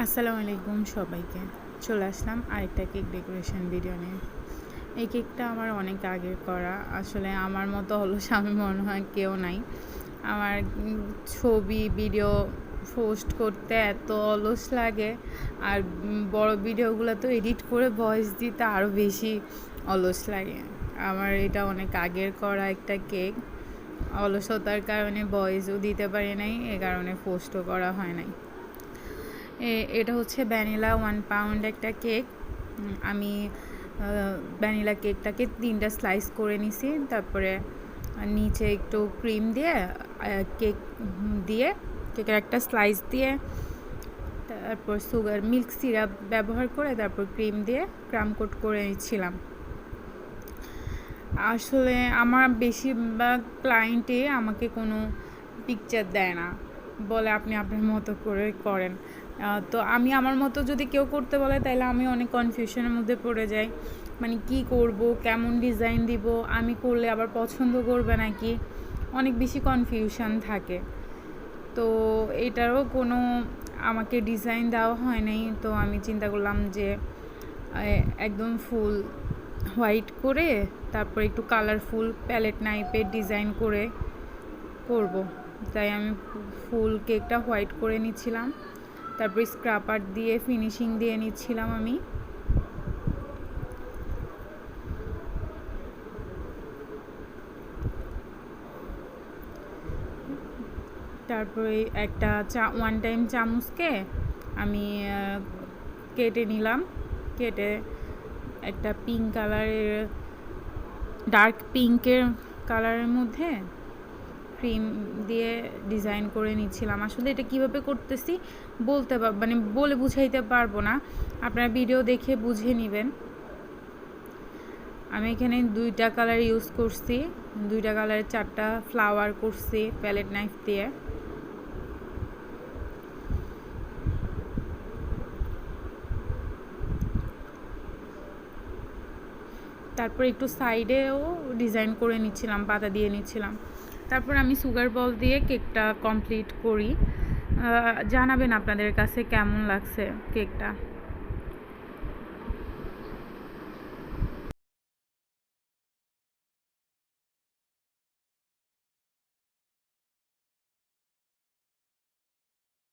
আসসালামু আলাইকুম সবাইকে। চলে আসলাম আরেকটা কেক ডেকোরেশন ভিডিও নিয়ে। এই কেকটা আমার অনেক আগের করা। আসলে আমার মতো অলস আমি মনে হয় কেউ নাই। আমার ছবি ভিডিও পোস্ট করতে এত অলস লাগে, আর বড় ভিডিওগুলো তো এডিট করে ভয়েস দিতে আরও বেশি অলস লাগে। আমার এটা অনেক আগের করা একটা কেক। অলসতার কারণে ভয়েসও দিতে পারি নাই, এ কারণে পোস্টও করা হয় নাই। এটা হচ্ছে ভ্যানিলা 1 পাউন্ড একটা কেক। আমি ভ্যানিলা কেকটাকে 3টা স্লাইস করে নিছি। তারপরে নিচে একটু ক্রিম দিয়ে কেক দিয়ে কেকের একটা স্লাইস দিয়ে তারপর সুগার মিল্ক সিরাপ ব্যবহার করে তারপর ক্রিম দিয়ে ক্রাম কোট করে নিচ্ছিলাম। আসলে আমার বেশিরভাগ ক্লায়েন্টে আমাকে কোনো পিকচার দেয় না, বলে আপনি আপনার মতো করে করেন। তো আমি আমার মতো যদি কেউ করতে বলে তাহলে আমি অনেক কনফিউশনের মধ্যে পড়ে যাই, মানে কি করব, কেমন ডিজাইন দিব, আমি করলে আবার পছন্দ করবে নাকি, অনেক বেশি কনফিউশন থাকে। তো এটারও কোনো আমাকে ডিজাইন দেওয়া হয় নাই। তো আমি চিন্তা করলাম যে একদম ফুল হোয়াইট করে তারপর একটু কালারফুল প্যালেট নাইপের ডিজাইন করে করব। তাই আমি ফুল কেকটা হোয়াইট করে নিচ্ছিলাম, তারপর স্ক্রাপার দিয়ে ফিনিশিং দিয়ে নিচ্ছিলাম আমি। তারপরে একটা 1 টাইম চামচকে আমি কেটে নিলাম। কেটে একটা পিঙ্ক কালারের, ডার্ক পিঙ্কের কালারের মধ্যে ক্রিম দিয়ে ডিজাইন করে নিচ্ছিলাম। আসলে এটা কিভাবে করতেছি মানে বলে বুঝাইতে পারবো না, আপনারা ভিডিও দেখে বুঝে নেবেন। আমি এখানে 2টা কালার ইউজ করছি, 2টা কালারের 4টা ফ্লাওয়ার করছি প্যালেট নাইফ দিয়ে। তারপর একটু সাইডেও ডিজাইন করে নিচ্ছিলাম, পাতা দিয়ে নিচ্ছিলাম। তারপর আমি সুগার বল দিয়ে কেকটা কমপ্লিট করি। জানাবেন আপনাদের কাছে কেমন লাগছে কেকটা।